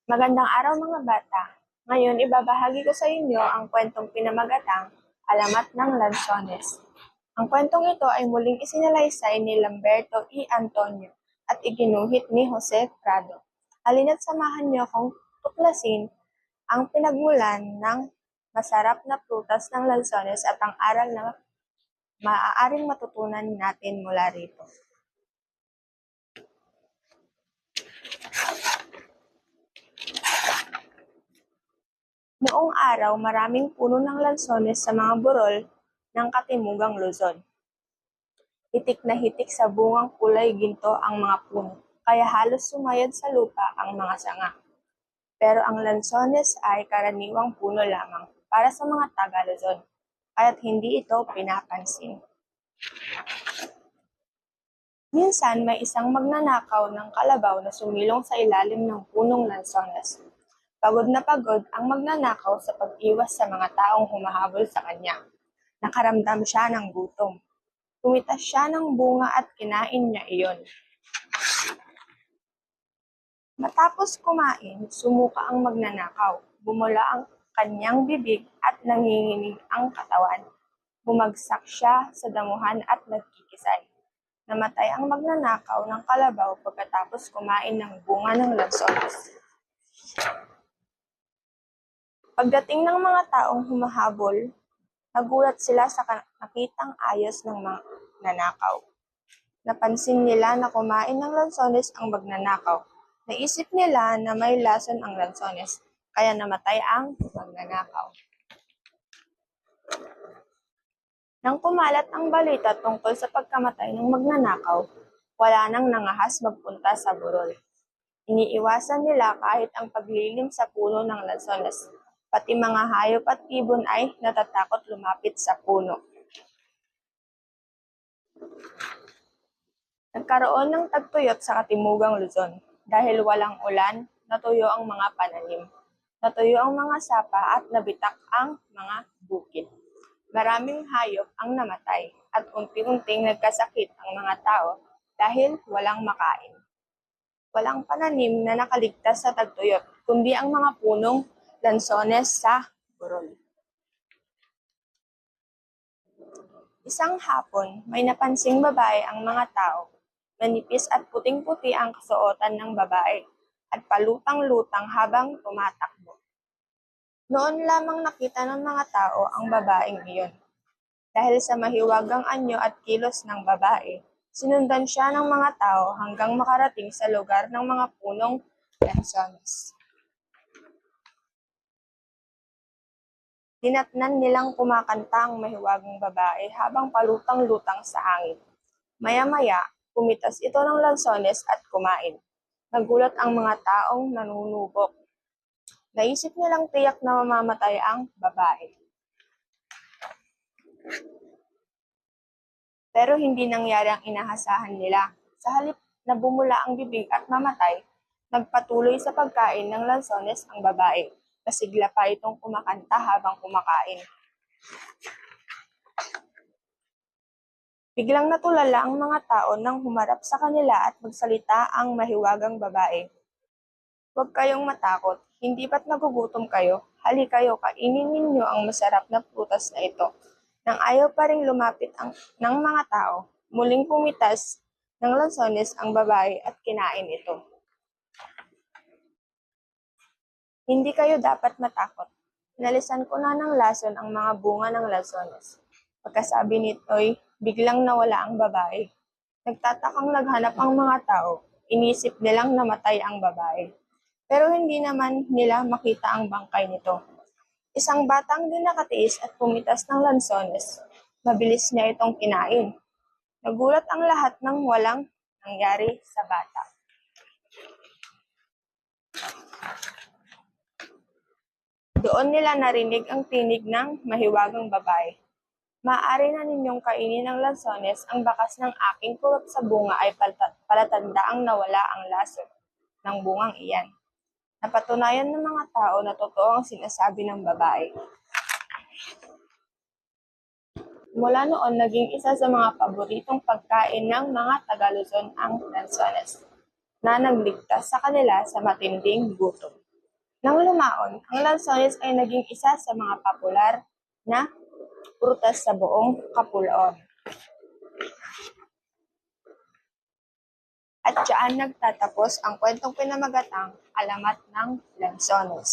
Magandang araw mga bata. Ngayon ibabahagi ko sa inyo ang kwentong pinamagatang Alamat ng Lanzones. Ang kwentong ito ay muling isinalaysay ni Lamberto E. Antonio at iginuhit ni Jose Prado. Halina't samahan niyo akong tuklasin ang pinagmulan ng masarap na prutas ng Lanzones at ang aral na maaaring matutunan natin mula rito. Noong araw, maraming puno ng lansones sa mga burol ng Katimugang Luzon. Hitik na hitik sa bungang kulay ginto ang mga puno, kaya halos sumayad sa lupa ang mga sanga. Pero ang lansones ay karaniwang puno lamang para sa mga taga-Luzon, kaya't hindi ito pinapansin. Minsan may isang magnanakaw ng kalabaw na sumilong sa ilalim ng punong lansones. Pagod na pagod ang magnanakaw sa pag-iwas sa mga taong humahabol sa kanya. Nakaramdam siya ng gutom. Tumitas siya ng bunga at kinain niya iyon. Matapos kumain, sumuka ang magnanakaw. Bumula ang kanyang bibig at nanginginig ang katawan. Bumagsak siya sa damuhan at nagkikisay. Namatay ang magnanakaw ng kalabaw pagkatapos kumain ng bunga ng lansones. Pagdating ng mga taong humahabol, nagulat sila sa nakitang ayos ng mga nanakaw. Napansin nila na kumain ng lansones ang magnanakaw. Naisip nila na may lason ang lansones, kaya namatay ang magnanakaw. Nang kumalat ang balita tungkol sa pagkamatay ng magnanakaw, wala nang nangahas magpunta sa burol. Iniiwasan nila kahit ang paglilim sa puno ng lansones. Pati mga hayop at ibon ay natatakot lumapit sa puno. Nagkaroon ng tagtuyot sa Katimugang Luzon. Dahil walang ulan, natuyo ang mga pananim. Natuyo ang mga sapa at nabitak ang mga bukid. Maraming hayop ang namatay at unti-unting nagkasakit ang mga tao dahil walang makain. Walang pananim na nakaligtas sa tagtuyot, kundi ang mga punong lansones sa burol. Isang hapon, may napansing babae ang mga tao. Manipis at puting-puti ang kasuotan ng babae at palutang-lutang habang tumatakbo. Noon lamang nakita ng mga tao ang babaeng iyon. Dahil sa mahiwagang anyo at kilos ng babae, sinundan siya ng mga tao hanggang makarating sa lugar ng mga punong lansones. Dinatnan nilang kumakanta ang mahiwagang babae habang palutang-lutang sa hangin. Maya-maya, pumitas ito ng lansones at kumain. Nagulat ang mga taong nanunubok. Naisip nilang tiyak na mamamatay ang babae. Pero hindi nangyari ang inahasahan nila. Sa halip na bumula ang bibig at mamatay, nagpatuloy sa pagkain ng lansones ang babae. Pasigla pa itong kumakanta habang kumakain. Biglang natulala ang mga tao nang humarap sa kanila at magsalita ang mahiwagang babae. Huwag kayong matakot, hindi ba't nagugutom kayo? Hali kayo, kainin ninyo ang masarap na prutas na ito. Nang ayaw pa ring lumapit ng mga tao, muling pumitas ng lansones ang babae at kinain ito. Hindi kayo dapat matakot. Inalisan ko na ng lason ang mga bunga ng lansones. Pagkasabi nito'y biglang nawala ang babae. Nagtatakang naghanap ang mga tao. Inisip nilang namatay ang babae. Pero hindi naman nila makita ang bangkay nito. Isang batang din nakatiis at pumitas ng lansones. Mabilis niya itong kinain. Nagulat ang lahat nang walang nangyari sa bata. Doon nila narinig ang tinig ng mahiwagang babae. Maaari na ninyong kainin ng lansones, ang bakas ng aking kurot sa bunga ay palatandaang nawala ang lason ng bungang iyan. Napatunayan ng mga tao na totoo ang sinasabi ng babae. Mula noon, naging isa sa mga paboritong pagkain ng mga taga-Luzon ang lansones, na nagligtas sa kanila sa matinding gutom. Nang lumaon, ang lansones ay naging isa sa mga popular na prutas sa buong Kapulaon. At diyaan nagtatapos ang kwentong pinamagatang Alamat ng Lansones.